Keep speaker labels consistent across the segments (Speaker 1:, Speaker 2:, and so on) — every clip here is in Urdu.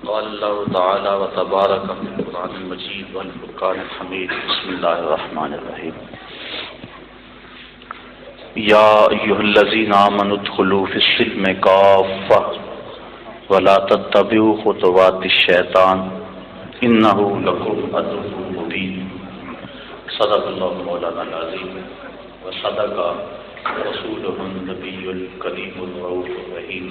Speaker 1: قال الله تعالى وتبارك في القرآن المجيد والفرقان الحميد. بسم الله الرحمن الرحيم. يا أيها الذين آمنوا ادخلوا في السلم كافة ولا تتبعوا خطوات الشيطان إنه لكم عدو مبين. صدق الله مولانا العظيم وصدق رسوله النبي الكريم الرؤوف الرحيم.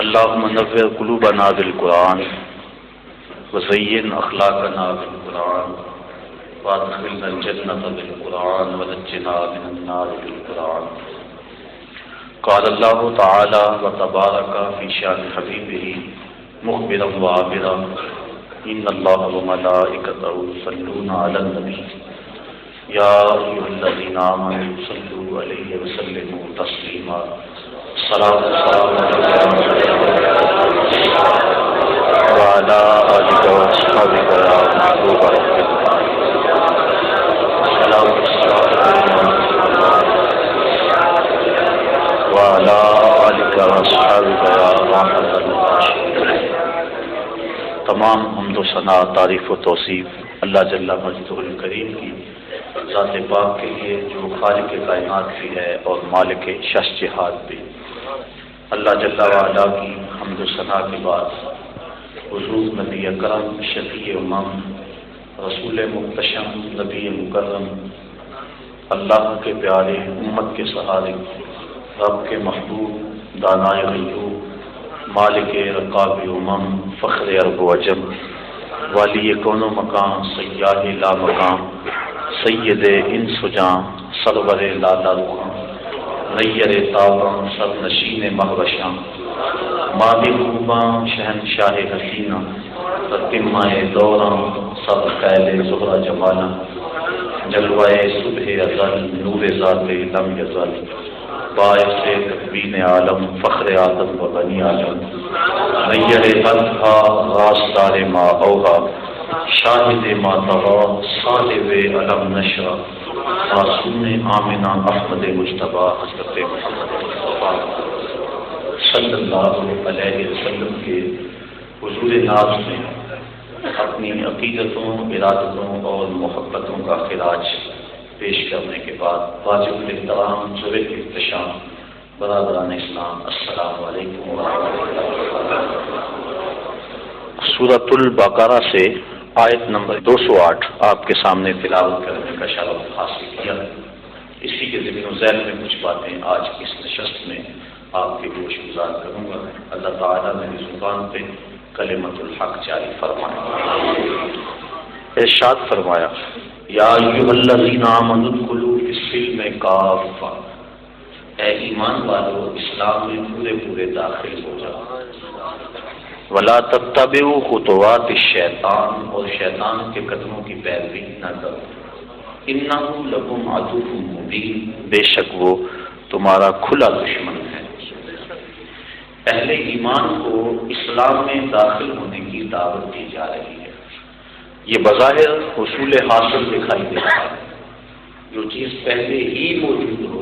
Speaker 1: اللهم نور قلوبنا بالقرآن وزين أخلاقنا بالقرآن وادخلنا الجنة بالقرآن ونجنا من النار بالقرآن. قال الله تعالى وتبارك في شأن حبيبه مخبرا وعابرا إن الله وملائكته يصلون على النبي يا أيها الذين آمنوا صلوا عليه وسلموا تسليما. السلام وعلى آلك وأصحابك يا محبوب ربك. السلام وعلى آلك وأصحابك يا رحمة الله. تمام حمد و ثنا، تعریف و توصیف اللہ جل مجدہ الکریم کی ذات پاک کے لیے جو خالق کائنات بھی ہے اور مالک شش جہاد بھی. اللہ جل وعلا کی حمد و ثنا کے بعد حضور نبی اکرم شفیع امم رسول محتشم نبی مکرم اللہ کے پیارے امت کے سہارے رب کے محبوب دانائے غیوب مالک رقاب امم فخر عرب و عجم والی کون و مقام سیاہ لا مقام سید انس و جاں سرور لالا رخاں نیر تاباں سب نشین مہوشاں مادی خوباں شہنشاہ حسینہ تتمہ دوراں سب قیل زہرہ جمالاں جلوائے صبح ازل نور ذات لم یزل باعث تکوین عالم فخر آدم و بنی آدم نیر اضحا راستار ما اوہا شاہد ما طغا صالب علم نشرہ معصوم آمنہ احمد مجتبی حضرت محمد مصطفیٰ صلی اللہ علیہ وسلم کے حضور ناز میں اپنی عقیدتوں ارادتوں اور محبتوں کا خراج پیش کرنے کے بعد واجب الاحترام ذوی الاحتشام برادران اسلام السلام علیکم ورحمۃ اللہ وبرکاتہ. سورۃ البقرہ سے آیت نمبر 208 آپ کے سامنے تلاوت کرنے کا شرف حاصل کیا. اسی کے ضمن و ذیل میں کچھ باتیں آج کی اس نشست میں آپ کے گوش گزار کروں گا. اللہ تعالیٰ میری زبان پہ کلمت الحق جاری فرمائے. ارشاد فرمایا یا ایھا الذین آمنوا ادخلوا فی السلم کافۃ، اے ایمان والو اسلام میں پورے پورے داخل ہو جاؤ. ولا تتبعوا خطوات الشیطان، اور شیطان کے قدموں کی پیروی نہ کرو. انہ لکم عدو مبین، بے شک وہ تمہارا کھلا دشمن ہے. اہل ایمان کو اسلام میں داخل ہونے کی دعوت دی جا رہی ہے. یہ بظاہر حصول حاصل دکھائی دے رہا ہے. جو چیز پہلے ہی موجود ہو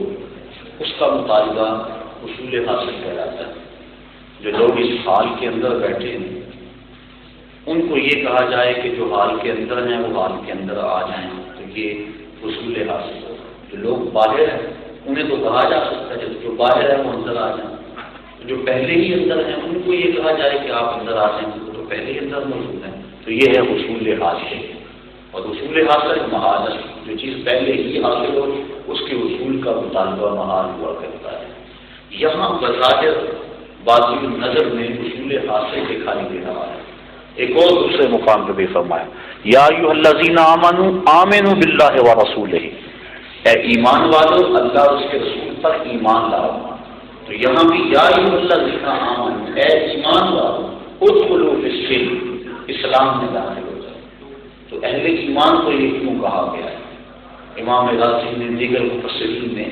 Speaker 1: اس کا مطالبہ حصول حاصل کہلاتا ہے. جو لوگ اس حال کے اندر بیٹھے ہیں ان کو یہ کہا جائے کہ جو حال کے اندر ہیں وہ حال کے اندر آ جائیں تو یہ حصول حاصل ہو. جو لوگ باہر ہیں انہیں تو کہا جا سکتا ہے جو باہر ہے وہ اندر آ جائیں. جو پہلے ہی اندر ہیں ان کو یہ کہا جائے کہ آپ اندر آ جائیں تو پہلے ہی اندر موجود ہیں. تو یہ ہے حصول حاصل. اور حصول حاصل محال ہے. جو چیز پہلے ہی حاصل ہو اس کے حصول کا مطالبہ محال ہوا کرتا ہے. یہاں بظاہر باطل نظر میں حصول حاصل دکھائی دے رہا ہے. ایک اور دوسرے مقام پہ بھی فرمایا یا ایھا الذین آمنوا آمنوا باللہ ورسولہ، اے ایمان والو اللہ اور اس کے رسول پر ایمان لاؤ. تو یہاں بھی یا ایھا الذین آمنوا، اے ایمان والو ادخلوا فی السلم، اسلام میں داخل ہو جاؤ. تو اہل ایمان کو یہ کیوں کہا گیا ہے؟ امام رازی نے دیگر مفسرین نے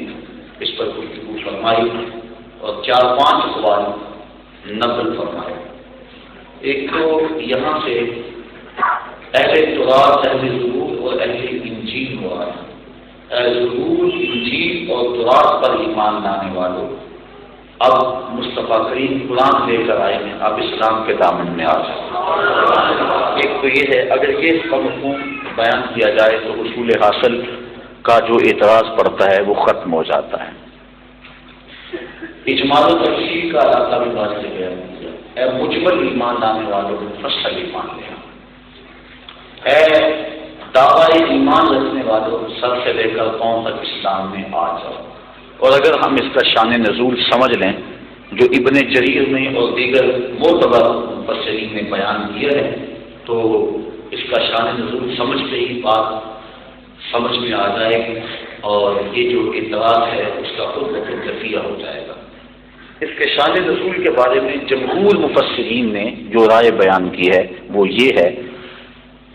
Speaker 1: اس پر گفتگو فرمائی اور 4-5 اقوال نقل فرمائے. ایک تو یہاں سے اہل تورات، اہل زبور اور اہل انجیل ہوا ہے. زبور، انجیل اور تورات پر ایمان لانے والوں اب مصطفیٰ کریم قرآن لے کر آئے ہیں، اب اسلام کے دامن میں آ جائیں۔ ایک تو یہ ہے، اگر یہ اس کا مفہوم بیان کیا جائے تو اصول حاصل کا جو اعتراض پڑتا ہے وہ ختم ہو جاتا ہے۔ اجمال و تفصیل کا علاقہ بھی بات سے بیان کیا، اے مجمل ایمان لانے والوں کو مفصل ایمان لیا، اے دعوی ایمان رکھنے والوں سر سے لے کر پاؤں تک اسلام میں آ جاؤ۔ اور اگر ہم اس کا شان نزول سمجھ لیں جو ابن جریر نے اور دیگر معتبر مفسرین نے بیان کیا ہے تو اس کا شان نزول سمجھتے ہی بات سمجھ میں آ جائے گی، اور یہ جو اعتراض ہے اس کا خود بخود دفیع ہو جائے گا۔ اس کے شان نزول کے بارے میں جمہور مفسرین نے جو رائے بیان کی ہے وہ یہ ہے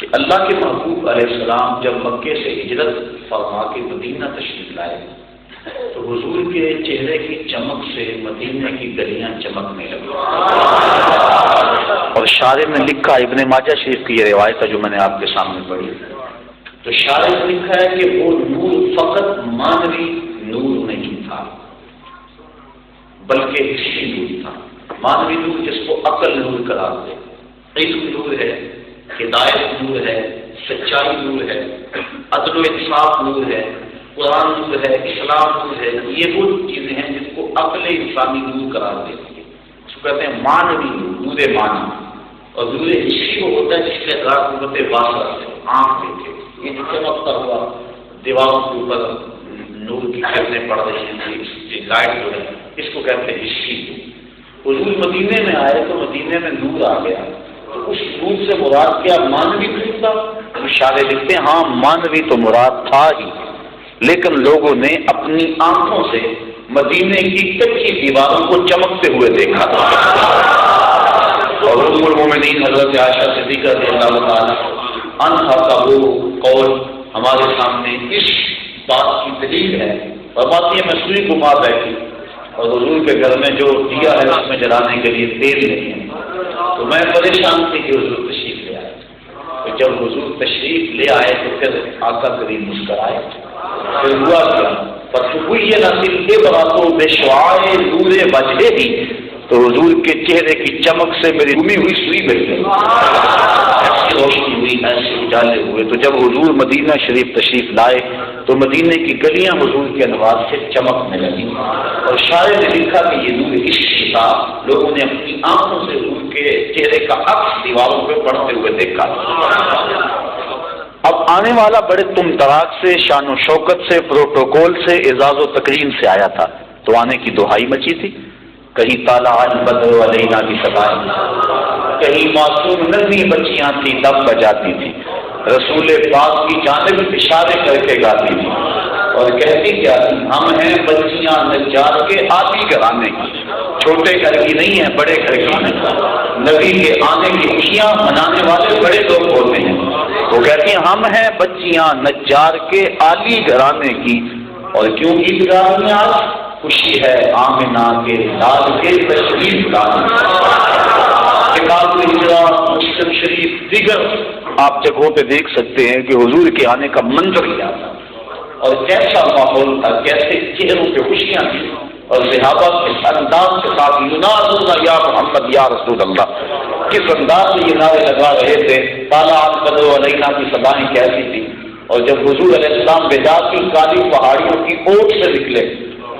Speaker 1: کہ اللہ کے محبوب علیہ السلام جب مکے سے ہجرت فرما کے مدینہ تشریف لائے تو حضور کے چہرے کی چمک سے مدینہ کی گلیاں چمکنے لگی، اور شارح میں لکھا، ابن ماجہ شریف کی یہ روایت ہے جو میں نے آپ کے سامنے پڑھی، تو شارح میں لکھا ہے کہ وہ نور فقط مانوی نور نہیں تھا بلکہ حسی نور تھا۔ مانوی نور جس کو عقل نور قرار دے، علم نور ہے، ہدایت نور ہے، سچائی نور ہے، عدل و انصاف نور ہے، قرآن نور ہے، اسلام نور ہے، یہ وہ چیزیں ہیں جس کو عقل انسانی نور قرار دیتی ہے، اس کو کہتے ہیں مانوی نور، نور معنی۔ اور نور حسی وہ ہوتا ہے جس کے ذات قوت واصلہ سے آنکھ دیکھے، یہ جو چمکتا ہوا دیواروں کے اوپر نور کی کرنیں پڑ رہی ہیں، یہ لائٹ جو ہے اس کو کہتے ہیں حسی۔ حضور مدینے میں آئے تو مدینے میں نور آ گیا، تو اس نور سے مراد کیا مانوی نور تھا؟ شارح لکھتے ہیں ہاں مانوی تو مراد تھا ہی، لیکن لوگوں نے اپنی آنکھوں سے مدینے کی کچی دیواروں کو چمکتے ہوئے دیکھا تھا۔ اور ام المومنین حضرت عائشہ صدیقہ رضی اللہ تعالیٰ عنہا کا وہ قول ہمارے سامنے اس بات کی دلیل ہے، فرماتی ہے میں سوئی گھما بیٹھی اور حضور کے گھر میں جو دیا ہے اس میں جلانے کے لیے تیل نہیں ہے، تو میں پریشان تھی کہ حضور تشریف لے آئے۔ تو جب حضور تشریف لے آئے تو پھر آقا کریم مسکرائے، پھر ہوا کیا فتبین الابرۃ بشعاع نور وجہہ، تو حضور کے چہرے کی چمک سے میری گمی ہوئی سوئی بچ گئی، ایسی روشنی ہوئی، ایسے اجالے ہوئے۔ تو جب حضور مدینہ شریف تشریف لائے تو مدینے کی گلیاں حضور کے انوار سے چمکنے لگیں، اور شاعر نے لکھا کہ یہ نور عشق تھا، لوگوں نے اپنی آنکھوں سے حضور کے چہرے کا عکس دیواروں پہ پڑھتے ہوئے دیکھا۔ اب آنے والا بڑے تم تراک سے، شان و شوکت سے، پروٹوکول سے، اعزاز و تکریم سے آیا تھا، تو آنے کی دہائی مچی تھی، کہیں طالع البدر علینا کی صدائیں، کہیں معصوم ننھی بچیاں تھی تب بجاتی تھی، رسول پاک کی جانب اشارے کر کے گاتی تھی، اور کہتی کیا تھی ہم ہیں بچیاں نجار کے آدھی گھرانے کی، چھوٹے گھر کی نہیں ہیں بڑے گھر کی ہیں، نبی کے آنے کی خوشیاں منانے والے بڑے لوگ ہوتے ہیں۔ وہ کہتی ہیں ہم ہیں بچیاں نجار کے عالی گھرانے کی، اور کیوں عید گاہ میں آج خوشی ہے آمنہ کے لال کے تشریف لانے۔ کتاب الہجرہ، مسلم شریف، دیگر آپ جگہوں پہ دیکھ سکتے ہیں کہ حضور کے آنے کا منظر کیا تھا اور کیسا ماحول تھا، کیسے چہروں پہ خوشیاں تھیں، اور صحابہ کس انداز کے ساتھ ینادون یا محمد یا رسول اللہ، کس انداز سے یہ نعرے لگا رہے تھے، طالع البدر علینا کی صدائیں کیسی تھی۔ اور جب حضور علیہ السلام بیدار کی کالی پہاڑیوں کی اوٹ سے نکلے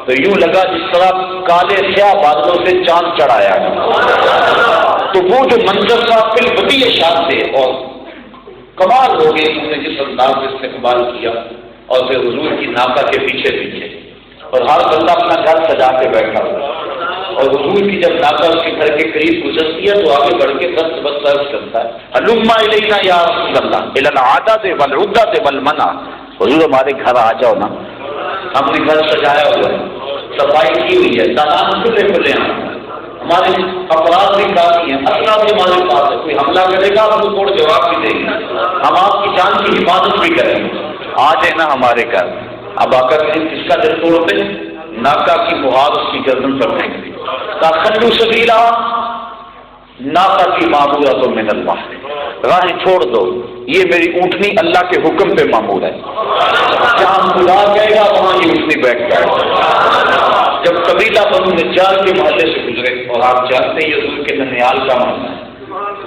Speaker 1: تو یوں لگا جس طرح کالے سیاہ بادلوں سے چاند چڑھایا ہے۔ تو وہ جو منظر تھا بالبدیع شان سے اور کمال ہو گئی، انہوں نے جس انداز سے استقبال کیا، اور پھر حضور کی ناکہ کے پیچھے پیچھے، اور ہر بندہ اپنا گھر سجا کے بیٹھا ہوا، اور حضور کی جب ناکہ اس کے گھر کے قریب گزرتی ہے تو آگے بڑھ کے دست بس کرتا ہے، ہلما الینا یا رسول اللہ الی العادۃ والعدۃ والمنع، حضور ہمارے گھر آ جاؤ نا، ہم نے گھر سجایا ہوا ہے، صفائی کی ہوئی ہے، دالان کھلے کھلے ہیں، ہمارے افراد بھی کافی ہیں، اسلحہ بھی ہمارے پاس ہے، کوئی حملہ کرے گا ہم کو جواب بھی دیں گے، ہم آپ کی جان کی حفاظت بھی کریں گے، آ جائے نا ہمارے گھر۔ اب آ کر کس کا دل توڑتے ہیں؟ ناکہ کی مہار اس کی گردن پر پھینک دی، تخلو سبیلا، ناکہ کی معمورۃ من اللہ، راہیں چھوڑ دو، یہ میری اونٹنی اللہ کے حکم پہ معمور ہے، جہاں خدا کہے گا وہاں یہ اونٹنی بیٹھ جائے گا، جب قبیلہ بنو نجار کے محلے سے گزرے، اور آپ جانتے ہیں یہ حضور کے ننیال کا محلہ ہے،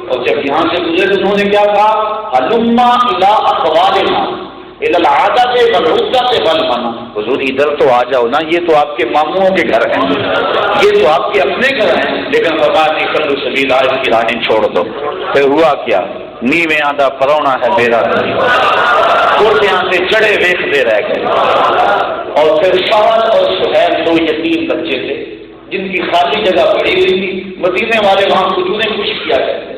Speaker 1: اور جب یہاں سے گزرے تو انہوں نے کیا کہا، ہلما الی اخوالنا الی العادۃ والعدۃ والمنع، حضور ادھر تو آ جاؤ نا، یہ تو آپ کے ماموں کے گھر ہیں، یہ تو آپ کے اپنے گھر ہیں، لیکن فرمایا نہیں خلو سبیلا، اس کی راہیں چھوڑ دو۔ پھر ہوا کیا، نیویں آدھا پرونا ہے میرا، کوٹیاں سے چڑھے ویکھتے رہ گئے، اور پھر سہل اور سہیل دو یتیم بچے تھے جن کی خالی جگہ پڑی ہوئی تھی، مدینے والے وہاں کھجوریں کچھ کیا کرتے تھے،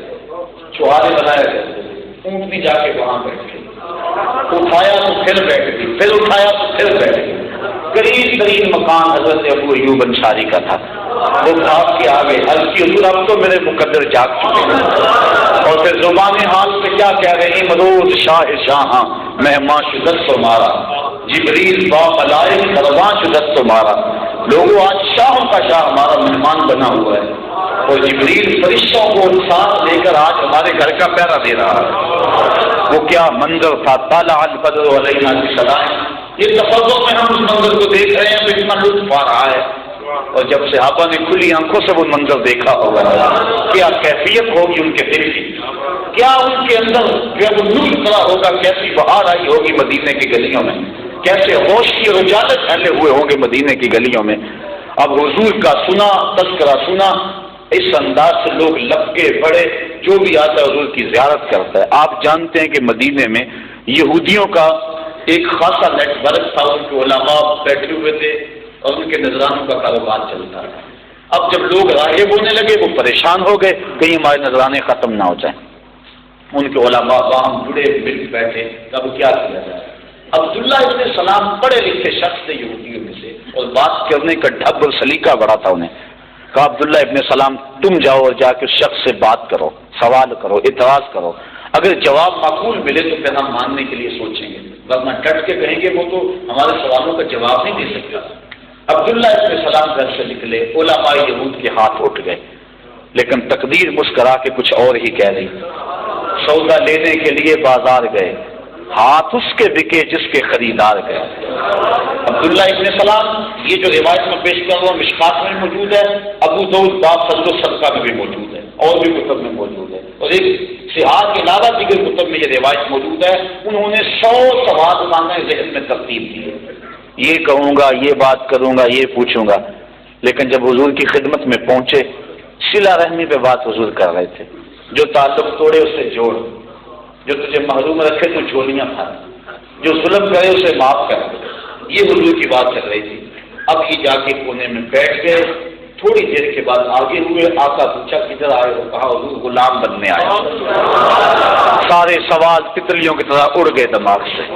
Speaker 1: چوہارے بنایا کرتے تھے، اونٹنی جا کے وہاں بیٹھ گئی، اٹھایا تو پھر بیٹھ گئی، پھر اٹھایا تو پھر بیٹھ گئی۔ قریب ترین مکان حضرت ابو ایوب انصاری کا تھا، وہ بھاگ کے آگے عرض کی، حضور اب تو میرے مقدر جاگ چکے ہیں، اور پھر زبان حال سے کیا کہہ رہے ہیں، مرود شاہ شاہاں مہمان شدت تمہارا، جبریل با ملائک درواں شدت تمہارا، لوگوں آج شاہوں کا شاہ ہمارا مہمان بنا ہوا ہے، اور جبریل فرشتوں کو ساتھ لے کر آج ہمارے گھر کا پہرا دے رہا ہے۔ وہ کیا منظر تھا، طالع البدر علینا بصلاۃ، یہ تفضل میں ہم اس منظر کو دیکھ رہے ہیں تو اتنا لطف آ رہا ہے، اور جب صحابہ نے کھلی آنکھوں سے وہ منظر دیکھا ہوگا، کیا کیفیت ہوگی ان کے دل کی، کیا ان کے اندر جب نور اترا ہوگا، کیسی بہار آئی ہوگی مدینے کی گلیوں میں، کیسے ہوش کی رجالت پھیلے ہوئے ہوں گے مدینے کی گلیوں میں۔ اب حضور کا سنا، تذکرہ سنا، اس انداز سے لوگ لپکے پڑے، جو بھی آتا ہے حضور کی زیارت کرتا ہے۔ آپ جانتے ہیں کہ مدینے میں یہودیوں کا ایک خاصا نیٹ ورک تھا، ان کے علماء بیٹھے ہوئے تھے اور ان کے نذرانوں کا کاروبار چلتا تھا۔ اب جب لوگ راہب ہونے لگے وہ پریشان ہو گئے، کہیں ہمارے نذرانے ختم نہ ہو جائیں، ان کے علماء باہم جڑے مل بیٹھے، اب کیا کیا جائے۔ عبداللہ ابن سلام پڑھے لکھے شخص تھے یہودیوں میں سے، اور بات کرنے کا ڈھب اور سلیقہ بڑا تھا انہیں۔ کہا عبداللہ ابن سلام تم جاؤ اور جا کے اس شخص سے بات کرو، سوال کرو، اعتراض کرو، اگر جواب معقول ملے تو پھر ہم ماننے کے لیے سوچیں گے، ورنہ ڈٹ کے کہیں گے وہ تو ہمارے سوالوں کا جواب نہیں دے سکتا۔ عبداللہ ابن سلام گھر سے نکلے، علماء یہود کے ہاتھ اٹھ گئے، لیکن تقدیر مسکرا کے کچھ اور ہی کہہ رہی۔ سودا لینے کے لیے بازار گئے، ہاتھ اس کے بکے جس کے خریدار گئے۔ عبداللہ ابن سلام، یہ جو روایت میں پیش کر رہا ہوں مشکات میں موجود ہے، ابو داؤد باب فضل الصدقہ میں بھی موجود ہے، اور بھی کتب میں موجود ہے، اور ایک صحاح کے علاوہ دیگر کتب میں یہ روایت موجود ہے۔ انہوں نے 100 سوال مانگے، ذہن میں ترتیب دیے، یہ کہوں گا، یہ بات کروں گا، یہ پوچھوں گا، لیکن جب حضور کی خدمت میں پہنچے، صلہ رحمی پہ بات حضور کر رہے تھے، جو تعلق توڑے اسے جوڑ، جو تجھے محروم رکھے تو جھولیاں پھاڑ، جو ظلم کرے اسے معاف کر، یہ حضور کی بات چل رہی تھی۔ اب یہ جا کے کونے میں بیٹھ گئے، تھوڑی دیر کے بعد آگے ہوئے، آقا پوچھا کدھر آئے ہو؟ کہا حضور غلام بننے آیا۔ سارے سوال تتلیوں کی طرح اڑ گئے دماغ سے۔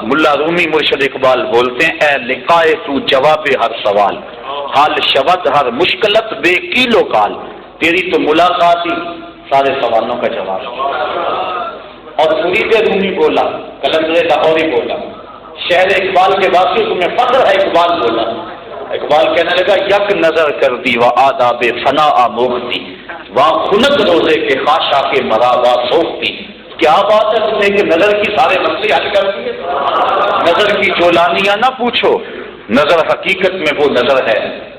Speaker 1: ملا رومی مرشد اقبال بولتے ہیں، اے لقائے تو جواب ہر سوال، حال شود ہر مشکلت بے کیلو کال، تیری تو ملاقات ہی سارے سوالوں کا جواب۔ اور فرید رومی بولا، قلندر لاہوری بولا، شہر اقبال کے واقعی تمہیں فخر ہے، اقبال بولا۔ اقبال کہنے لگا، یک نظر کر دی و آداب فنا آموختی، وہاں خنک روزے کے خاشا کے مراوا سوکھتی۔ کیا بات ہے تم نے کہ نظر کی سارے مسئلے حل کر دیے؟ نظر کی جولانیاں نہ پوچھو، نظر حقیقت میں وہ نظر ہے،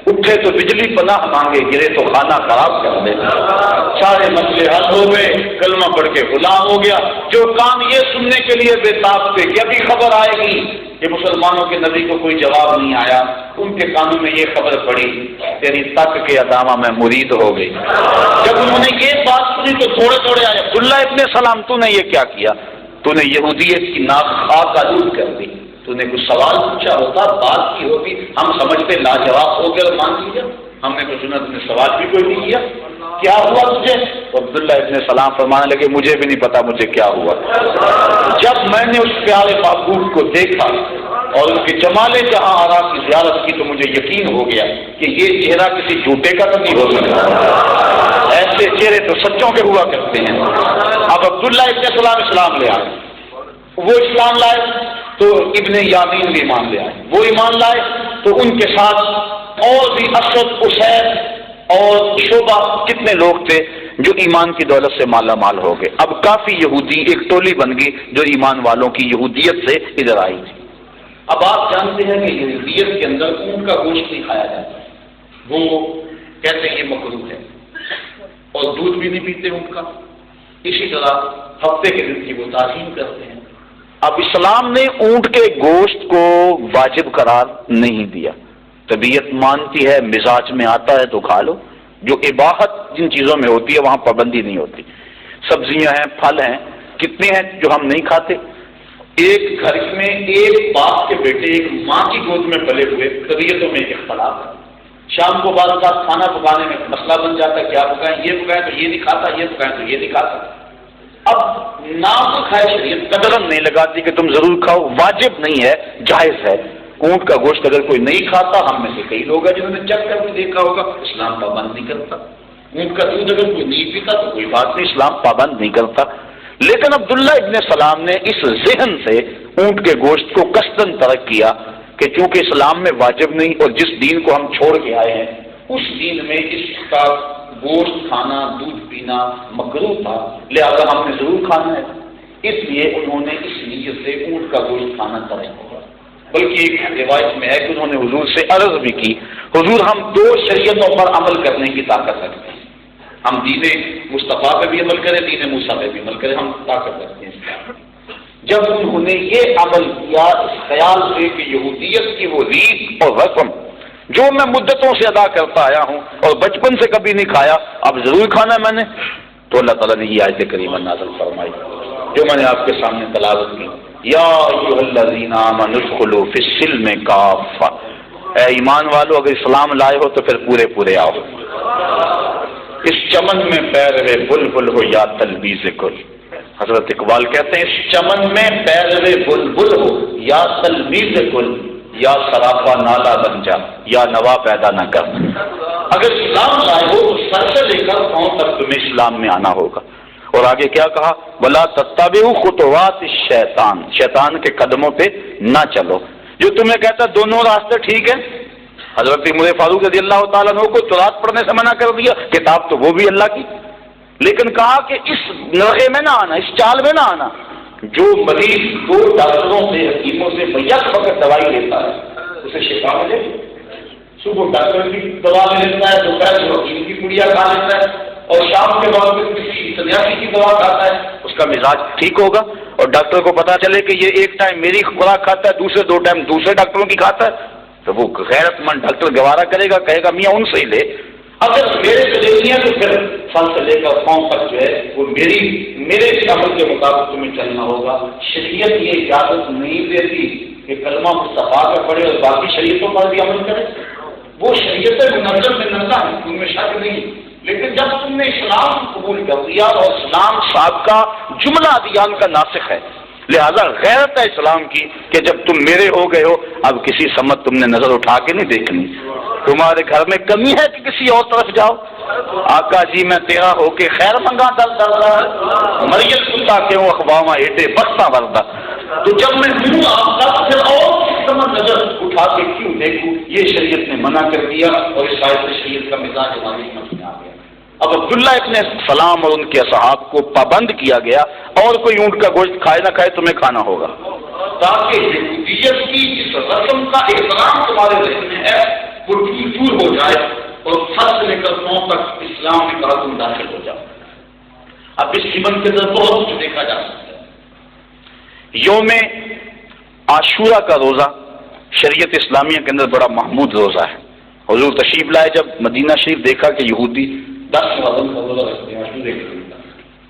Speaker 1: اٹھے تو بجلی پناہ مانگے، گرے تو کھانا خراب کر دے۔ سارے مسئلے حل ہو گئے، کلمہ پڑھ کے غلام ہو گیا۔ جو کام یہ سننے کے لیے بے تاب تھے کہ ابھی خبر آئے گی کہ مسلمانوں کے نبی کو کوئی جواب نہیں آیا، ان کے کانوں میں یہ خبر پڑی، تیری تک کے ادامہ میں مرید ہو گئی۔ جب انہوں نے یہ بات سنی تو تھوڑے تھوڑے آئے، عبداللہ ابن سلام تو نے یہ کیا کیا؟ تو نے یہودیت کی ناک خاک آلود کر دی، تو نے کچھ سوال پوچھا ہوتا، بات کی ہوتی، ہم سمجھتے لاجواب ہو گئے اور مان لیجیے، ہم نے تو سنا تم نے سوال بھی کوئی نہیں کیا، کیا ہوا تجھے؟ تو عبداللہ ابن سلام فرمانے لگے، مجھے بھی نہیں پتا مجھے کیا ہوا۔ جب میں نے اس پیارے محبوب کو دیکھا اور ان کے جمال جہاں آرا کی زیارت کی تو مجھے یقین ہو گیا کہ یہ چہرہ کسی جھوٹے کا تو نہیں ہو سکتا، ایسے چہرے تو سچوں کے ہوا کرتے ہیں۔ اب عبداللہ ابن سلام اسلام لے آئے، وہ اسلام لائے تو ابن یامین بھی ایمان لے آئے، وہ ایمان لائے تو ان کے ساتھ اور بھی اسد، اسید اور شعبہ کتنے لوگ تھے جو ایمان کی دولت سے مالا مال ہو گئے۔ اب کافی یہودی ایک ٹولی بن گئی جو ایمان والوں کی یہودیت سے ادھر آئی تھی۔ اب آپ جانتے ہیں کہ یہودیت کے اندر اونٹ کا گوشت نہیں کھایا جاتا، وہ کہتے ہیں یہ مکروہ ہے، اور دودھ بھی نہیں پیتے اونٹ کا. اسی طرح ہفتے کے دن کی وہ تعظیم کرتے ہیں. اب اسلام نے اونٹ کے گوشت کو واجب قرار نہیں دیا. طبیعت مانتی ہے، مزاج میں آتا ہے تو کھا لو. جو اباحت جن چیزوں میں ہوتی ہے وہاں پابندی نہیں ہوتی. سبزیاں ہیں، پھل ہیں، کتنے ہیں جو ہم نہیں کھاتے. ایک گھر میں ایک باپ کے بیٹے ایک ماں کی گود میں پلے ہوئے طبیعتوں میں اختلاف ہے. شام کو بعض اوقات کھانا پکانے میں مسئلہ بن جاتا ہے، کیا پکائیں، یہ پکائیں تو یہ نہیں کھاتا، یہ پکائیں تو یہ نہیں کھاتا. اب نام تو کھائے شریعت قدرم نہیں لگاتی کہ تم ضرور کھاؤ، واجب نہیں ہے، جائز ہے. اونٹ کا گوشت اگر کوئی نہیں کھاتا، ہم میں سے کئی لوگ ہیں جنہوں نے چیک کر کے دیکھا ہوگا، اسلام پابند نہیں کرتا. اونٹ کا دودھ اگر کوئی نہیں پیتا تو کوئی بات نہیں، اسلام پابند نہیں کرتا. لیکن عبداللہ ابن سلام نے اس ذہن سے اونٹ کے گوشت کو قصداً ترک کیا کہ چونکہ اسلام میں واجب نہیں اور جس دین کو ہم چھوڑ کے آئے ہیں اس دین میں اس کا گوشت کھانا، دودھ پینا مکروہ تھا، لہذا ہم نے ضرور کھانا ہے. اس لیے انہوں نے اس نیت سے اونٹ کا گوشت کھانا ترک کیا. بلکہ ایک روایت میں ہے کہ انہوں نے حضور سے عرض بھی کی، حضور ہم دو شریعتوں پر عمل کرنے کی طاقت رکھتے ہیں، ہم دین مصطفیٰ پہ بھی عمل کریں، دین موسیٰ پہ بھی عمل کریں، ہم طاقت رکھتے ہیں. جب انہوں نے یہ عمل کیا اس خیال سے کہ یہودیت کی وہ ریت اور رسم جو میں مدتوں سے ادا کرتا آیا ہوں اور بچپن سے کبھی نہیں کھایا، اب ضرور کھانا میں نے، تو اللہ تعالیٰ نے یہ آیت کریمہ نازل فرمائی جو میں نے آپ کے سامنے تلاوت کی. یا ایھا الذین آمنوا ادخلوا فی السلم کافہ، اے ایمان والو اگر اسلام لائے ہو تو پھر پورے پورے آؤ. اس چمن میں پیروے بلبل ہو یا تلبیز گل. حضرت اقبال کہتے ہیں اس چمن میں پیروے بلبل ہو یا تلبیز گل، یا سراپا نالا بن جا یا نوا پیدا نہ کر. اگر اسلام لائے ہو تو سر سے لے کر پاؤں تک تمہیں اسلام میں آنا ہوگا. اور آگے کیا کہا، وَلَا تَتَّبِعُوا خُطُوَاتِ الشَّيْطَانِ، شیطان کے قدموں پہ نہ چلو. جو تمہیں کہتا ہے دونوں راستے ٹھیک ہے، حضرت عمر فاروق رضی اللہ تعالیٰ عنہ کو تورات پڑھنے سے منع کر دیا، کتاب تو وہ بھی اللہ کی، لیکن کہا کہ اس نرغے میں نہ آنا، اس چال میں نہ آنا. جو مریض دو ڈاکٹروں سے حکیموں سے یک وقت دوائی لیتا ہے اسے شفا ملے گی. صبح ڈاکٹر کی دوا لے لیتا ہے، دوپہر کو حکیم کی پڑیا کھا لیتا ہے، اور شام کے بعد میں کسی سنیاسی کی دوا کھاتا ہے، اس کا مزاج ٹھیک ہوگا. اور ڈاکٹر کو پتا چلے کہ یہ ایک ٹائم میری خوراک کھاتا ہے، دوسرے دو ٹائم دوسرے ڈاکٹروں کی کھاتا ہے، تو وہ غیرت مند ڈاکٹر گوارا کرے گا، کہے گا میاں ان سے ہی لے. اگر میرے سے لینی ہے تو پھر سر سے لے کر پاؤں تک جو ہے وہ میرے عمل کے مطابق تمہیں چلنا ہوگا. شریعت یہ اجازت نہیں دیتی کہ کلمہ مصطفیٰ کا پڑھے اور باقی شریعتوں پر بھی عمل کرے. وہ شریعت منظم میں نظر ہے، ان میں شک نہیں. لیکن جب تم نے اسلام قبول کر دیا اور اسلام صاحب کا جملہ ادیان کا ناسخ ہے، لہذا غیرت ہے اسلام کی کہ جب تم میرے ہو گئے ہو اب کسی سمت تم نے نظر اٹھا کے نہیں دیکھنی. تمہارے گھر میں کمی ہے کہ کسی اور طرف جاؤ. آقا جی میں تیرا ہو کے خیر منگا دل مریت کتا کیوں اخواما ایٹے بختا وردہ. تو جب میں ہوں آپ کا پھر اور سمت نظر اٹھا کے کیوں دیکھوں، یہ شریعت نے منع کر دیا اور اس آیت سے شریعت کا مزاج ہماری سمجھ میں آ گیا. اب عبداللہ ابن سلام اور ان کے اصحاب کو پابند کیا گیا اور کوئی اونٹ کا گوشت کھائے نہ کھائے تمہیں کھانا ہوگا، تاکہ یہودیت کی جس رسم کا احترام تمہارے ذہن میں ہے وہ دور ہو جائے اور سر سے لے کر پاؤں تک اسلام میں تم داخل ہو جاؤ. اب اس جیون کے اندر بہت کچھ دیکھا جا سکتا ہے. یوم عاشورہ کا روزہ شریعت اسلامیہ کے اندر بڑا محمود روزہ ہے. حضور تشریف لائے جب مدینہ شریف دیکھا کہ یہودی 10 رمضان کا روزہ رکھتے ہیں عاشورے کے دن کا.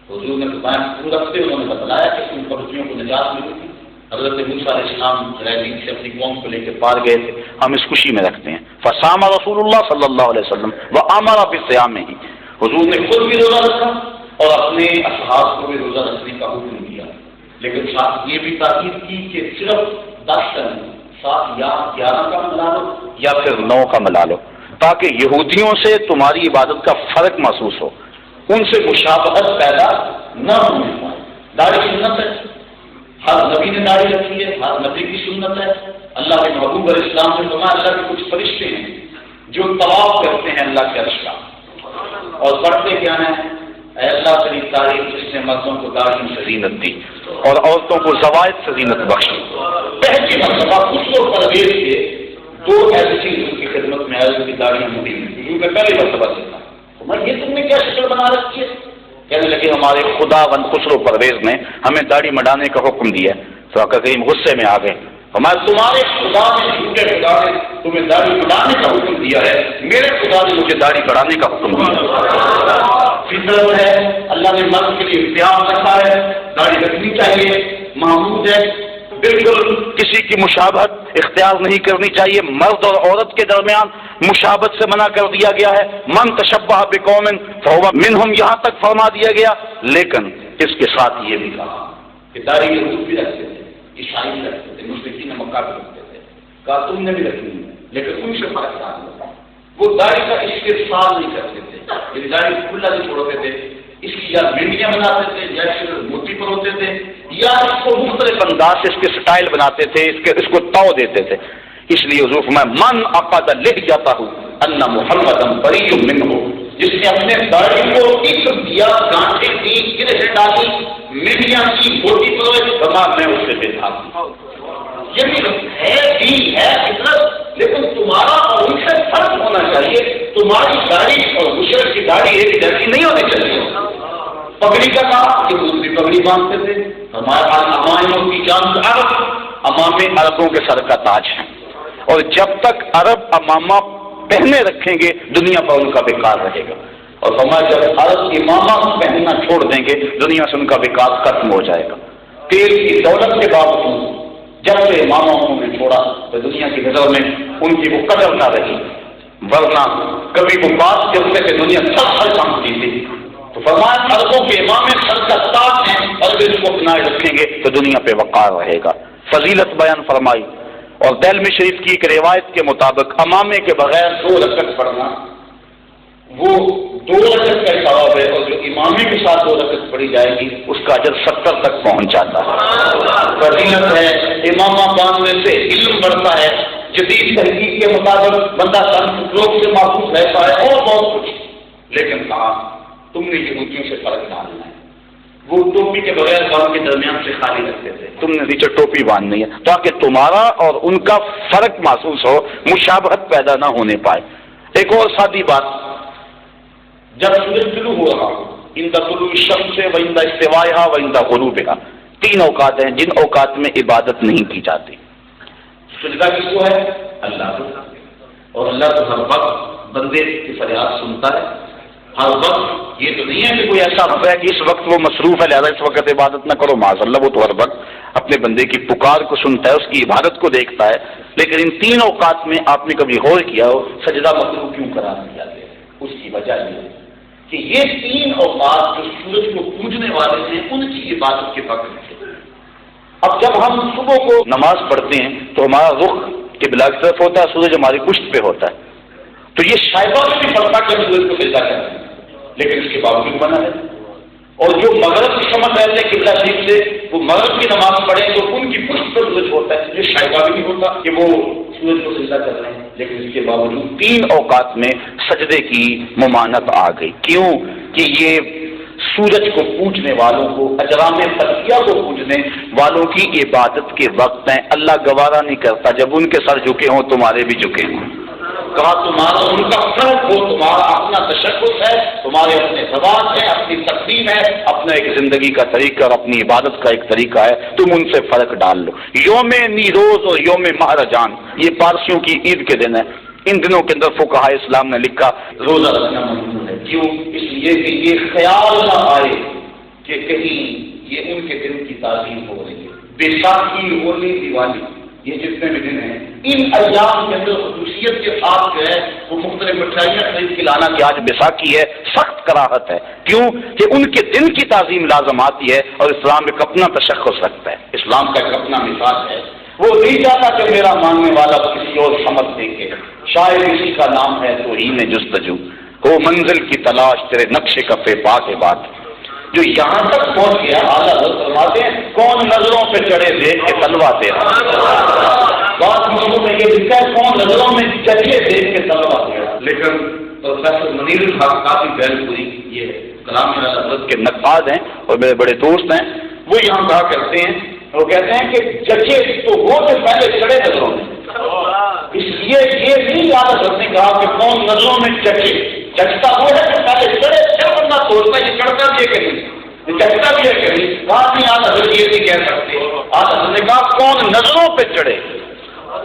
Speaker 1: حضور نے فرمایا پورا رکھتے، انہوں نے بتلایا کہ ان پرچیوں کو نجات ملی تھی. حضرت موسیٰ علیہ السلام دین سے اپنی قوم کو لے کے پار گئے تھے، ہم اس خوشی میں رکھتے ہیں. فصام رسول اللہ صلی اللہ علیہ وسلم وامر بالصیام، حضور نے خود بھی روزہ رکھا اور اپنے اصحاب کو بھی روزہ رکھنے کا حکم دیا. لیکن ساتھ یہ بھی تاکید کی کہ صرف 10 کا نہیں، 7 یا 11 کا ملا لو یا پھر 9 کا ملا لو، تاکہ یہودیوں سے تمہاری عبادت کا فرق محسوس ہو، ان سے مشابہت پیدا نہ ہونے پائے. داڑھی سنت ہے، ہر نبی نے داڑھی رکھی ہے، ہر نبی کی سنت ہے. اللہ کے محبوب علیہ السلام سے فرمایا اللہ کے کچھ فرشتے ہیں جو طواف کرتے ہیں اللہ کے عرش کا اور پڑھتے کیا ہیں، اے اللہ تیری تعریف جس نے مردوں کو داڑھی سے زینت دی اور عورتوں کو زوائد سے زینت بخشی. پہلی مرتبہ اس کو پرویز کے
Speaker 2: تو ایسی چیز ان کی خدمت میں آئے، ان کی داڑیاں مڑی میں پہلی مرتبہ دیکھا، یہ تم نے کیا شکل بنا رکھی ہے؟ کہنے لگے ہمارے خداوند خسرو پرویز نے ہمیں داڑھی مڈانے کا حکم دیا ہے۔ تو آقا کریم غصے میں آ گئے، ہمارے تمہارے خدا نے، جھوٹے خدا نے تمہیں داڑھی مڈانے کا حکم دیا ہے، میرے خدا نے مجھے داڑھی بڑھانے کا حکم دیا ہے۔ فطرت ہے، اللہ نے مرد کے لیے اختیار رکھا ہے، داڑھی رکھنی چاہیے، محمود ہے، بالکل کسی کی مشابہت اختیار نہیں کرنی چاہیے، مرد اور عورت کے درمیان مشابہت سے منع کر دیا گیا ہے، من تشبہ بقوم فہو منہم، یہاں تک فرما دیا گیا، لیکن اس کے ساتھ یہ بھی کہا کہ داڑھی یہود بھی رکھتے تھے، عیسائی بھی رکھتے تھے، مشرکین مکہ بھی رکھتے تھے، کہا تم نے بھی رکھنی ہے، لیکن ان سے فرق نہ ہوتا، وہ داڑھی کا استحصال نہیں کرتے تھے، یہ داڑھی کھلا نہیں چھوڑتے تھے، اس کی یا بینیاں بناتے تھے یا موتی پر ہوتے تھے، یا اس کو مختلف انداز سے اس کے سٹائل بناتے تھے، اس کو تاؤ دیتے تھے۔ اس لیے حضور میں من اقد لکھ جاتا ہوں ان محمد بری منہ، جس نے اپنے داڑھی کو ایک دیا، گانٹے دی، گرہ ڈالی، میڈیا کی موتی پر ہوئے، میں اس سے بے تھا، یہ بھی ہے بھی ہے فطرت، لیکن تمہارا اور ان سے فرق ہونا چاہیے، تمہاری داڑھی اور مشرک کی داڑھی ایک جیسی نہیں ہونی چاہیے۔ پگڑی کا کہا کہ دوسری پگڑی باندھتے تھے، ہمارے پاس اماموں کی جان عرب، امامے عربوں کے سر کا تاج ہے، اور جب تک عرب امامہ پہنے رکھیں گے دنیا پر ان کا بیکار رہے گا، اور ہمارے جب عرب امامہ پہننا چھوڑ دیں گے دنیا سے ان کا بیکار ختم ہو جائے گا۔ تیل کی دولت کے باوجود جب سے امامہ انہوں نے چھوڑا تو دنیا کی نظر میں ان کی وہ قدر نہ رہی، ورنہ کبھی وہ بات کرتے تھے دنیا سب ہر کامتی تھی۔ تو فرمایا عربوں کے امام سر کا تاج ہیں، اور اس کو اپنائے رکھیں گے تو دنیا پہ وقار رہے گا۔ فضیلت بیان فرمائی، اور دہلمی شریف کی ایک روایت کے مطابق امامے کے بغیر 2 رکعت پڑھنا وہ 2 رکعت کا ثواب ہے، اور جو امامے کے ساتھ 2 رکعت پڑھی جائے گی اس کا اجر 70 تک پہنچ جاتا ہے۔ فضیلت ہے، امامہ باندھنے سے علم بڑھتا ہے، جدید تحقیق کے مطابق بندہ لوگ سے محفوظ رہتا ہے، اور بہت کچھ، لیکن کہا تم نے یہ اونچیوں سے فرق ڈالنا ہے۔ وہ ٹوپی کے بغیر قوم کے درمیان سے خالی رکھتے تھے، تم نے نیچے ٹوپی باندھنی ہے تاکہ تمہارا اور ان کا فرق محسوس ہو، مشابہت پیدا نہ ہونے پائے۔ ایک اور سادی بات، جب سورج طلوع ہو رہا ہو، عند طلوع الشمس و عند استوائها و عند غروبها، 3 اوقات ہیں جن اوقات میں عبادت نہیں کی جاتی۔ سجدہ کس کو ہے؟ اللہ کو، اور اللہ تو ہر وقت بندے کی فریاد سنتا ہے، ہر وقت۔ یہ تو نہیں ہے کہ کوئی ایسا وقت ہے کہ اس وقت وہ مصروف ہے لہذا اس وقت عبادت نہ کرو، معاذ اللہ، وہ تو ہر وقت اپنے بندے کی پکار کو سنتا ہے، اس کی عبادت کو دیکھتا ہے۔ لیکن ان 3 اوقات میں آپ نے کبھی غور کیا ہو سجدہ مکروہ کیوں قرار دیا گیا؟ اس کی وجہ یہ ہے کہ یہ 3 اوقات جو سورج کو پوجنے والے ہیں ان کی عبادت کے وقت ہے۔ اب جب ہم صبح کو نماز پڑھتے ہیں تو ہمارا رخ قبلہ کی طرف ہوتا ہے، سورج ہماری پشت پہ ہوتا ہے، تو یہ شائبہ میں بھی پڑتا کہ ہم سورج کو سجدہ کرتے ہیں، لیکن اس کے باوجود بنا ہے۔ اور جو مغرب کی سمجھ رہتے ہیں قبلہ شریف سے، وہ مغرب کی نماز پڑھیں تو ان کی پشت پر سورج ہوتا ہے، یہ شائبہ بھی نہیں ہوتا کہ وہ سورج کو سجدہ کر رہے ہیں، لیکن اس کے باوجود 3 اوقات میں سجدے کی ممانعت آ گئی۔ کیوں؟ کہ یہ سورج کو پوجنے والوں کو، اجرام فلکیہ کو پوجنے والوں کی عبادت کے وقت ہیں۔ اللہ گوارا نہیں کرتا جب ان کے سر جھکے ہوں تمہارے بھی جھکے ہوں۔ کہا تمہارا ان کا فرق ہو، تمہارا اپنا تشخص ہے، تمہارے اپنے زبان ہے، اپنی تقسیم ہے، اپنا ایک زندگی کا طریقہ اور اپنی عبادت کا ایک طریقہ ہے، تم ان سے فرق ڈال لو۔ یوم نیروز اور یوم مہرجان یہ پارسیوں کی عید کے دن ہے، ان دنوں کے اندر فقہائے اسلام نے لکھا روزہ رکھنا ممنوع ہے۔ کیوں؟ اس لیے کہ یہ خیال نہ آئے کہ کہیں یہ ان کے دن کی تعظیم ہو رہی ہے۔ بیساکھی، ہولی، دیوالی، یہ جتنے بھی دن ہیں ان ایام کے اندر خصوصیت کے ساتھ جو ہے وہ مختلف مٹھائیاں خرید کے لانا کہ آج بیساکھی ہے، سخت کراہت ہے۔ کیوں؟ کہ ان کے دن کی تعظیم لازم آتی ہے، اور اسلام ایک اپنا تشخص رکھتا ہے، اسلام کا ایک اپنا مزاج ہے۔ وہ نہیں چاہتا کہ میرا ماننے والا کسی اور سمجھ دیکھے، شاید کسی کا نام ہے تو ہی میں جستجو ہو منزل کی تلاش تیرے نقشے کا پہ بات بات۔ جو یہاں تک پہنچ گیا اعلیٰ حضرت فرماتے ہیں کون نظروں پہ چڑھے دیکھ کے تلوا تیرا، بات مشہور میں یہ لکھا ہے کون نظروں میں چڑھے دیکھ کے تلوا تیرا۔ لیکن پروفیسر منیر الحق کافی بیل پوری یہ کلام حضرت کے نقاد ہیں اور میرے بڑے دوست ہیں، وہ یہاں کہا کرتے ہیں، وہ کہتے ہیں کہ جچے تو وہ جو پہلے چڑھے نظروں میں، اس لیے یہ نہیں یاد رکھنے کہا کہ کون نظروں میں چڑھے، چڑھتا وہ ہے کہ پہلے چڑھے پھر بندہ سوچتا ہے یہ چڑھتا بھی ہے کہ نہیں، چڑھتا بھی ہے کہ نہیں، بات نہیں آج حضرت یہ نہیں کہہ سکتے، آج حضرت نے کہا کون نظروں پہ چڑھے،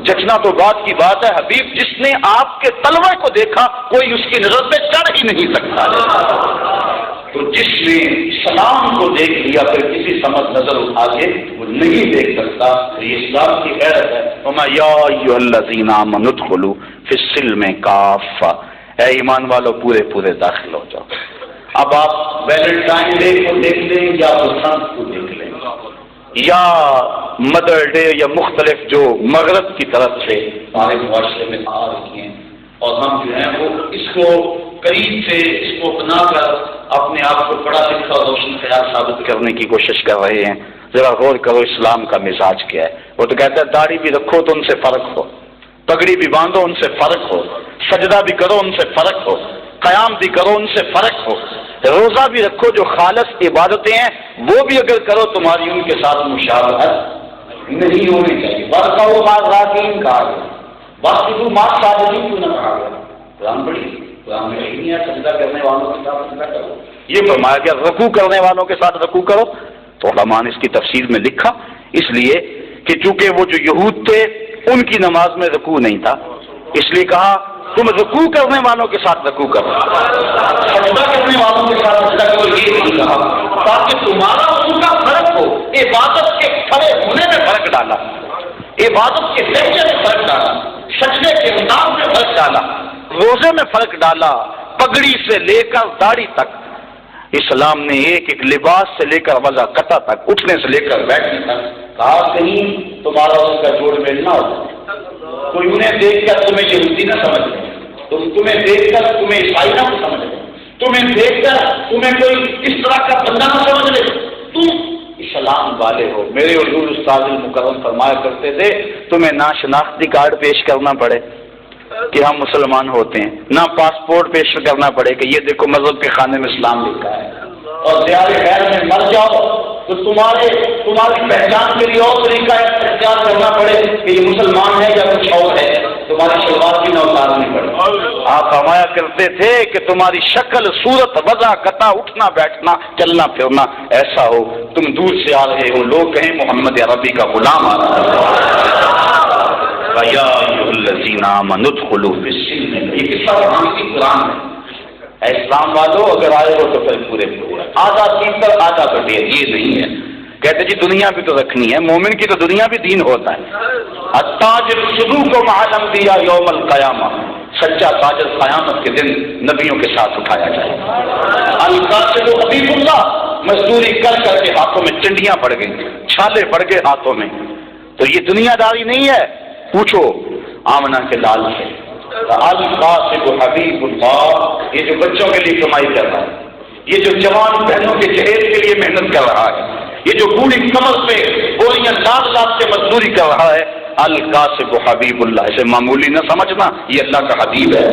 Speaker 2: جچنا تو بات کی بات ہے حبیب، جس نے آپ کے تلوے کو دیکھا کوئی اس کی نظر پہ چڑھ ہی نہیں سکتا، تو جس نے اسلام کو دیکھ لیا پھر کسی سمجھ نظر اٹھا کے وہ نہیں دیکھ سکتا، تو یہ اسلام کی غیرت ہے۔ وما یا ایھا الذین آمنوا ادخلوا فی السلم کافہ، اے ایمان والو پورے پورے داخل ہو جاؤ۔ اب آپ ویلنٹائن ڈے کو دیکھ لیں یا بسنت کو دیکھ لیں یا مدر ڈے یا مختلف جو مغرب کی طرف سے ہمارے معاشرے میں آ رہی ہیں، اور ہم جو ہیں وہ اس کو قریب سے اس کو بنا کر اپنے آپ کو پڑھا لکھا اور روشن خیال ثابت کرنے کی کوشش کر رہے ہیں۔ ذرا غور کرو اسلام کا مزاج کیا ہے۔ وہ تو کہتا ہے داڑھی بھی رکھو تو ان سے فرق ہو، پگڑی بھی باندھو ان سے فرق ہو، سجدہ بھی کرو ان سے فرق ہو، قیام بھی کرو ان سے فرق ہو، روزہ بھی رکھو جو خالص عبادتیں ہیں وہ بھی اگر کرو تمہاری ان کے ساتھ مشابہت نہیں ہونی چاہیے۔ برکھو مار راکین کہا گیا، باسطو مار صادقین کیوں نہ کہا گیا؟ قرآن پڑھی، قرآن میں نہیں ہے سجدہ کرنے والوں کے ساتھ سجدہ کرو، یہ فرمایا گیا رکوع کرنے والوں کے ساتھ رکوع کرو۔ تو علماء نے اس کی تفسیر میں لکھا اس لیے کہ چونکہ وہ جو یہود تھے ان کی نماز میں رکوع نہیں تھا، اس لیے کہا تم رکوع کرنے والوں کے ساتھ رکوع کرو، سجدہ کرنے والوں کے ساتھ سجدہ کرو، یہ نہیں کہا تاکہ تمہارا ان کا فرق ہو۔ عبادت کے کھڑے ہونے میں فرق ڈالا، عبادت کے لہجے میں فرق ڈالا، سجدے کے انداز میں فرق ڈالا، روزے میں فرق ڈالا، پگڑی سے لے کر داڑھی تک اسلام نے ایک ایک لباس سے لے کر وضع قطع تک، اٹھنے سے لے کر بیٹھنے تک کہا کہیں تمہارا ان کا جوڑ میل نہ ہو، کوئی انہیں دیکھ کر تمہیں یہودی نہ سمجھ لے، تمہیں دیکھ کر تمہیں عیسائی نہ سمجھ لے، تمہیں دیکھ کر تمہیں کوئی اس طرح کا بندہ نہ سمجھ لے، تم اسلام والے ہو۔ میرے حضور استاد المکرم فرمایا کرتے تھے تمہیں نہ شناختی کارڈ پیش کرنا پڑے کہ ہم مسلمان ہوتے ہیں، نہ پاسپورٹ پیش کرنا پڑے کہ یہ دیکھو مذہب کے خانے میں اسلام لکھا ہے، اور دیار خیر میں مر جاؤ تو تمہاری پہچان کے لیے اور طریقہ اختیار کرنا پڑے کہ یہ مسلمان ہے یا کچھ اور ہے، تمہاری شلوار بھی نہ اتارنی پڑے۔ آپ فرمایا کرتے تھے کہ تمہاری شکل صورت وضع قطع اٹھنا بیٹھنا چلنا پھرنا ایسا ہو تم دور سے آ رہے ہو لوگ کہیں محمد عربی کا غلام آ رہا ہے۔ یا ایھا الذین آمنوا ادخلوا فی السلم، یہ قصہ قرآن ہے۔ اسلام والو اگر آئے ہو تو پھر پورے پورے آدھا سیکھ کر آدھا بٹے، یہ نہیں ہے۔ کہتے جی دنیا بھی تو رکھنی ہے، مومن کی تو دنیا بھی دین ہوتا ہے۔ التاجر الصدوق مع الانبیاء یوم القیامہ، سچا تاجر قیامت کے دن نبیوں کے ساتھ اٹھایا جائے۔ القاسد حبیب اللہ، مزدوری کر کر کے ہاتھوں میں چنڈیاں پڑ گئی، چھالے پڑ گئے ہاتھوں میں، تو یہ دنیا داری نہیں ہے۔ پوچھو آمنہ کے لال سے، القاسد حبیب اللہ، یہ جو بچوں کے لیے کمائی کر رہا ہے، یہ جو جوان بہنوں کے جہیز کے لیے محنت کر رہا ہے، یہ جو بوڑھی کمر پہ بوریاں لاد لاد کے مزدوری کر رہا ہے، القاسد حبیب اللہ، اسے معمولی نہ سمجھنا، یہ اللہ کا حبیب ہے۔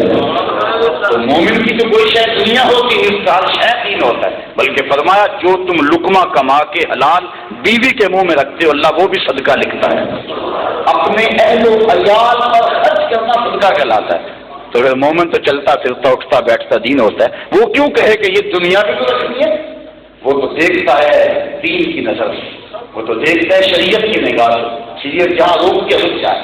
Speaker 2: تو مومن کی تو کوئی شے دنیا ہوتی ہے، اس کا ہر شے دین ہوتا ہے، بلکہ فرمایا جو تم لقمہ کما کے حلال بیوی کے منہ میں رکھتے ہو اللہ وہ بھی صدقہ لکھتا ہے، اپنے اہل و عیال پر خرچ کرنا صدقہ کہلاتا ہے۔ تو پھر مومن تو چلتا پھرتا اٹھتا بیٹھتا دین ہوتا ہے، وہ کیوں کہے کہ یہ دنیا بھی تو رکھنی ہے؟ وہ تو دیکھتا ہے دین کی نظر سے، وہ تو دیکھتا ہے شریعت کی نگاہ سے، شریعت جہاں روک کے رک جائے،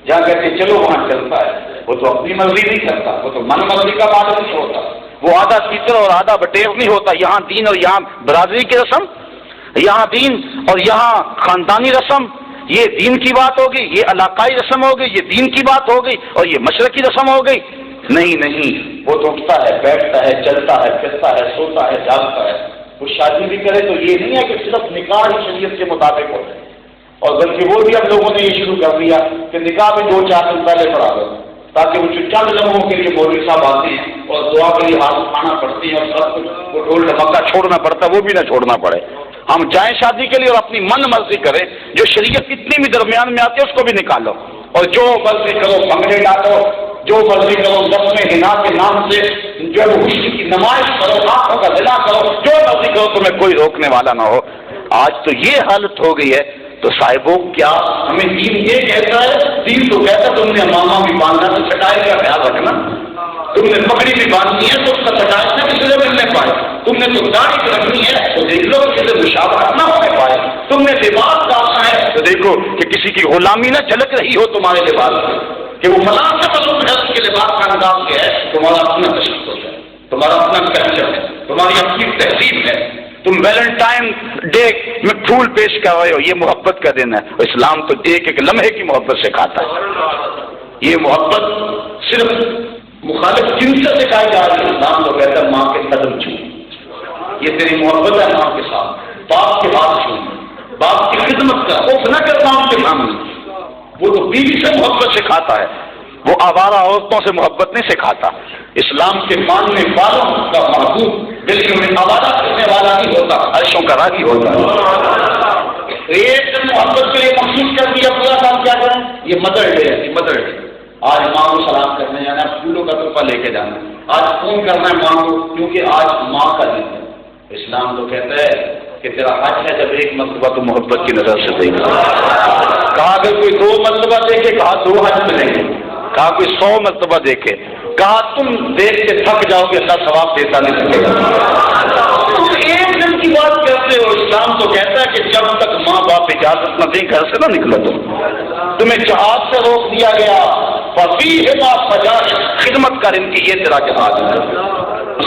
Speaker 2: جہاں کہتے چلو وہاں چلتا ہے، وہ تو اپنی مرضی نہیں کرتا، وہ تو من مرضی کا مالک نہیں ہوتا، وہ آدھا تیسرا اور آدھا بٹیر نہیں ہوتا۔ یہاں دین اور یہاں برادری کی رسم، یہاں دین اور یہاں خاندانی رسم، یہ دین کی بات ہوگی، یہ علاقائی رسم ہوگی، یہ دین کی بات ہوگی اور یہ مشرقی رسم ہو گئی۔ نہیں، وہ تو اٹھتا ہے بیٹھتا ہے چلتا ہے پھرتا ہے سوتا ہے جاگتا ہے۔ وہ شادی بھی کرے تو یہ نہیں ہے کہ صرف نکاح ہی شریعت کے مطابق ہو جائے، اور بلکہ وہ بھی اب لوگوں نے یہ شروع کر دیا کہ نکاح بھی 2-4 دن پہلے پڑھا دو، تاکہ وہ چند لمحوں کے لیے مولوی صاحب آتے ہیں اور دعا کے لیے ہاتھ اٹھانا پڑتے ہیں اور سب کچھ وہ ڈھول ڈھمکا چھوڑنا پڑتا ہے، وہ بھی نہ چھوڑنا پڑے۔ ہم جائیں شادی کے لیے اور اپنی من مرضی کریں، جو شریعت کتنی بھی درمیان میں آتی ہے اس کو بھی نکالو، اور جو مرضی کرو بھنگڑے ڈالو، جو مرضی کرو رسم حنا کے نام سے جو ہے خوشی کی نمائش کرو، آنکھوں کا ضلع کرو، جو مرضی کرو، تمہیں کوئی روکنے والا نہ ہو۔ آج تو یہ حالت ہو گئی ہے تو صاحبوں کیا ہمیں دین یہ کہتا ہے؟ دین تو کہتا ہے تم نے ماما بھی باندھا تو چٹائی کا خیال رکھنا، تم نے پکڑی بھی باندھنی ہے تو اس کا چٹائی سے کسی سے ملنے پائے، تم نے تو داڑھی رکھنی ہے تو دیکھ لو کسی سے مشابہت نہ ہونے پائے، تم نے لباس ڈالنا ہے تو دیکھو کہ کسی کی غلامی نہ جھلک رہی ہو تمہارے لباس میں، کہ وہ فلاں سے معلوم ہے اس کے لباس کا انداز کیا ہے، تمہارا اپنا تشخص ہے، تمہارا اپنا کلچر ہے، تمہاری اپنی تہذیب ہے۔ تم ویلنٹائن ڈے میں پھول پیش کر رہے ہو، یہ محبت کا دن ہے، اسلام تو ایک ایک لمحے کی محبت سکھاتا ہے۔ یہ محبت صرف مخالف جن سے سکھائی جا رہی ہے، اسلام تو کہتا ہے ماں کے قدم چھو، یہ تیری محبت ہے ماں کے ساتھ، باپ کے ہاتھ چھو، باپ کی خدمت کا خوف نہ کر باپ کے سامنے، وہ تو بیوی سے محبت سکھاتا ہے، وہ آوارہ عورتوں سے محبت نہیں سکھاتا۔ اسلام کے ماننے والوں کا محبوب دل میں آوارہ کرنے والا نہیں ہوتا، عرشوں کا راضی ہوتا ہے۔ ایک دن محبت کے لیے مخصوص کر دیا پورا کام کیا کریں، یہ مدر ڈے ہے، مدر ڈے، آج ماں کو سلام کرنے جانا، پھولوں کا تحفہ لے کے جانا، آج فون کرنا ہے ماں کو کیونکہ آج ماں کا دن ہے۔ اسلام تو کہتا ہے کہ تیرا حج ہے جب ایک مرتبہ تو محبت کی نظر سے دیکھ، کہا اگر کوئی 2 مرتبہ دیکھے، کہا 2 حج ملیں گے، کہا کوئی 100 مرتبہ دیکھے، کہا تم دیکھ کے تھک جاؤ گے، اللہ ثواب دیتا نہیں سکے گا۔ تم ایک دن کی بات کرتے ہو، اسلام تو کہتا ہے کہ جب تک ماں باپ اجازت نہ دیں گھر سے نہ نکلو، تمہیں جہاد سے روک دیا گیا، فَفِيهِمَا فَجَاهِدْ، خدمت کر ان کی، یہ تیرا جہاد ہے۔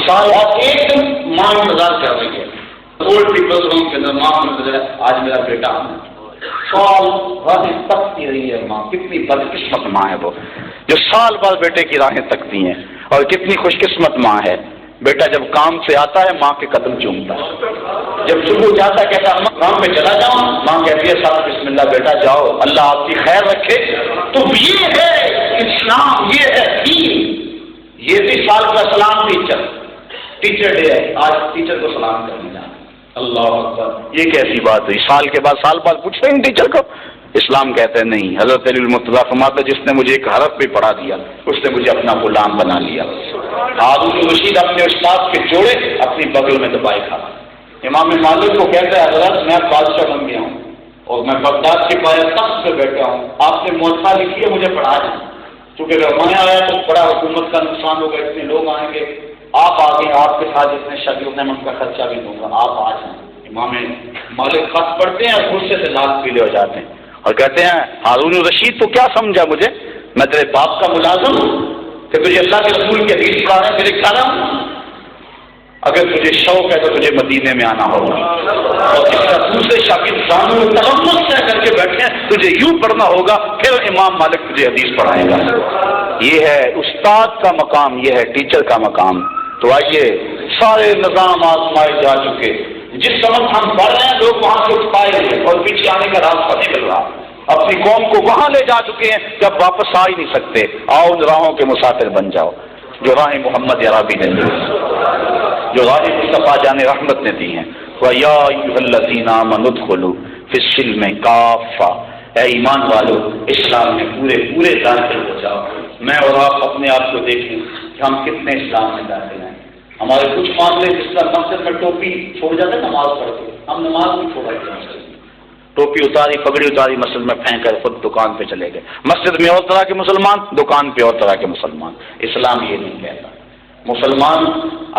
Speaker 2: سال بعد ایک دن ماں انتظار کر رہی ہے، اولڈ پیپل ہوم کے اندر ماں منتظر ہے، آج میرا بیٹا سال بعد تکتی رہی ہے ماں، کتنی بدقسمت ماں ہے وہ جو سال بعد بیٹے کی راہیں تکتی ہیں، اور کتنی خوش قسمت ماں ہے، بیٹا جب کام سے آتا ہے ماں کے قدم چومتا ہے، جب صبح جاتا ہے کہتا ہے کام پہ چلا جاؤں، ماں کہتی ہے صاحب بسم اللہ بیٹا جاؤ، اللہ آپ کی خیر رکھے۔ تو یہ ہے اسلام، یہ ہے دین۔ یہ بھی سال کا سلام ٹیچر ڈے ہے، آج ٹیچر کو سلام کرنے جانا، اللہ اکبر، یہ کیسی بات ہوئی؟ سال کے بعد سال بعد پوچھتے ہیں ٹیچر کو؟ اسلام کہتے ہیں نہیں، حضرت علی المرتضیٰ فرماتا جس نے مجھے ایک حرف بھی پڑھا دیا اس نے مجھے اپنا غلام بنا لیا۔ ہارون رشید اپنے استاد کے جوڑے اپنی بغل میں دبائے کھا۔ امام مالک کو کہتا ہے حضرت میں بادشاہ بن گیا ہوں اور میں بغداد کے پائے تخت پہ بیٹھا ہوں، آپ نے موضوع لکھی ہے مجھے پڑھا دیں، چونکہ اگر میں آیا تو بڑا حکومت کا نقصان ہوگا، اتنے لوگ آئیں گے، آپ آگے آپ کے ساتھ جتنے شاگرد ہیں میں ان کا خرچہ بھی دوں گا، آپ آ جائیں۔ امام مالک خط پڑھتے ہیں اور غصے سے لاکھ پیلے ہو جاتے ہیں اور کہتے ہیں ہارون الرشید تو کیا سمجھا مجھے، میں تیرے باپ کا ملازم ہوں کہ تجھے اللہ کے رسول کے حدیث پڑھا رہے ہیں، میرے کھانا ہوں؟ اگر تجھے شوق ہے تو تجھے مدینے میں آنا ہوگا اور اس طرح دوسرے شاگرد زانو تلمس سے کر کے بیٹھے ہیں، تجھے یوں پڑھنا ہوگا، پھر امام مالک تجھے حدیث پڑھائے گا۔ یہ ہے استاد کا مقام، یہ ہے ٹیچر کا مقام۔ تو آئیے، سارے نظام آزمائے جا چکے، جس سمجھ ہم پڑھ رہے ہیں لوگ وہاں سے اٹھائے ہیں اور پیچھے آنے کا راستہ نہیں مل رہا، اپنی قوم کو وہاں لے جا چکے ہیں جب واپس آ ہی نہیں سکتے۔ آؤ ان راہوں کے مسافر بن جاؤ جو راہ محمد عربی نے دی، جو راہ مصطفیٰ جان رحمت نے دی ہیں۔ وَيَا أَيُّهَا الَّذِينَ آمَنُوا ادْخُلُوا فِي السِّلْمِ كَافَّةً، اے ایمان والو اسلام میں پورے پورے داخل ہو جاؤ۔ میں اور آپ اپنے آپ کو دیکھیں کہ ہم کتنے اسلام میں داخل ہیں۔ ہمارے کچھ معاملے جس طرح مسجد میں ٹوپی چھوڑ جاتے نماز پڑھ کے، ہم نماز بھی چھوڑا کرتے، ٹوپی اتاری پگڑی اتاری مسجد میں پھینک کر خود دکان پہ چلے گئے۔ مسجد میں اور طرح کے مسلمان، دکان پہ اور طرح کے مسلمان۔ اسلام یہ نہیں کہتا مسلمان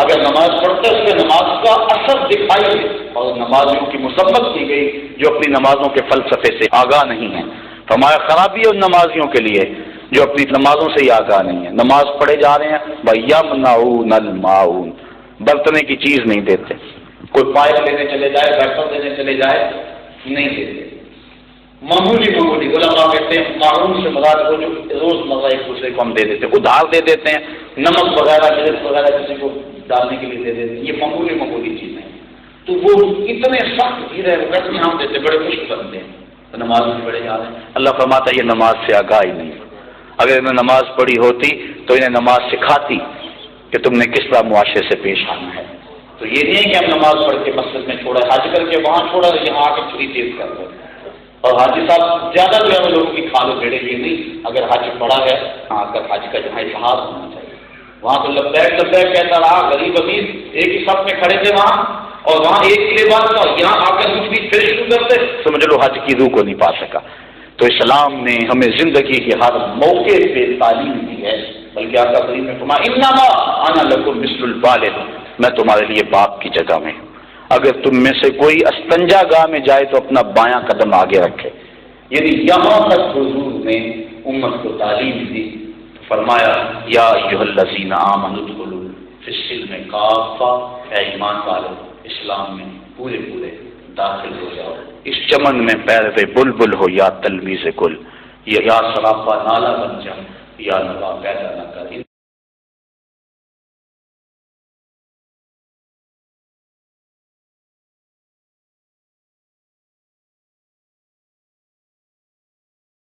Speaker 2: اگر نماز پڑھتے اس کے نماز کا اثر دکھائی دے، اور نمازیوں کی مذمت کی گئی جو اپنی نمازوں کے فلسفے سے آگاہ نہیں ہیں۔ فرمایا خرابی ہے ان نمازیوں کے لیے جو اپنی نمازوں سے ہی آگاہ نہیں ہے، نماز پڑھے جا رہے ہیں وَيَمْنَعُونَ الْمَاعُونَ، برتنے کی چیز نہیں دیتے، کوئی پائپ لینے چلے جائے، برتن دینے چلے جائے نہیں دیتے، معمولی علماء کہتے ہیں معاون سے مراد وہ جو روز مرہ ایک دوسرے کو ہم دے دیتے ہیں، ادھار دے دیتے ہیں، نمک وغیرہ مرچ وغیرہ کسی کو ڈالنے کے لیے دے دیتے ہیں، یہ معمولی چیزیں ہیں۔ تو وہ اتنے سخت گرے وہ کہتے ہیں ہم دیتے، بڑے خوش بنتے ہیں، تو نماز میں پڑھے جا رہے ہیں۔ اللہ فرماتا ہے یہ نماز سے آگاہ ہی نہیں، اگر انہیں نماز پڑھی ہوتی تو انہیں نماز سکھاتی کہ تم نے کس طرح معاشرے سے پیش آنا ہے۔ تو یہ نہیں ہے کہ ہم نماز پڑھ کے مسجد میں چھوڑا، حج کر کے وہاں چھوڑا، یہاں آ کے چھری تیز کر دو، اور حاجی صاحب زیادہ جو ہے وہ لوگوں کی کھالو بھیڑے یہ نہیں، اگر حج پڑا ہے ہاں اگر حج کا جہاں اتحاد ہونا چاہیے، وہاں تو لبیک لبیک کہتا رہا، غریب امیر ایک ہی صف میں کھڑے تھے وہاں، اور وہاں ایک ہی لباس تھا، یہاں آ کر کچھ بھی پھر شروع کرتے، سمجھ لو حج کی روح کو نہیں پا سکا۔ تو اسلام نے ہمیں زندگی کے ہر موقع پہ تعلیم دی ہے، بلکہ آقا کریم نے فرمایا انما انا لکم مثل الوالد، میں تمہارے لیے باپ کی جگہ میں ہوں۔ اگر تم میں سے کوئی استنجا گاہ میں جائے تو اپنا بایاں قدم آگے رکھے، یعنی یہاں تک حضور نے امت کو تعلیم دی، فرمایا یا ایھا الذین آمنوا ادخلوا فی السلم کافہ، اے ایمان والو اسلام میں پورے پورے داخل ہو جاؤ، اس چمن میں پیرو بلبل ہو یا تلمیذ گل، یا سراپا نالا بن جا یا نوا پیدا نہ کر۔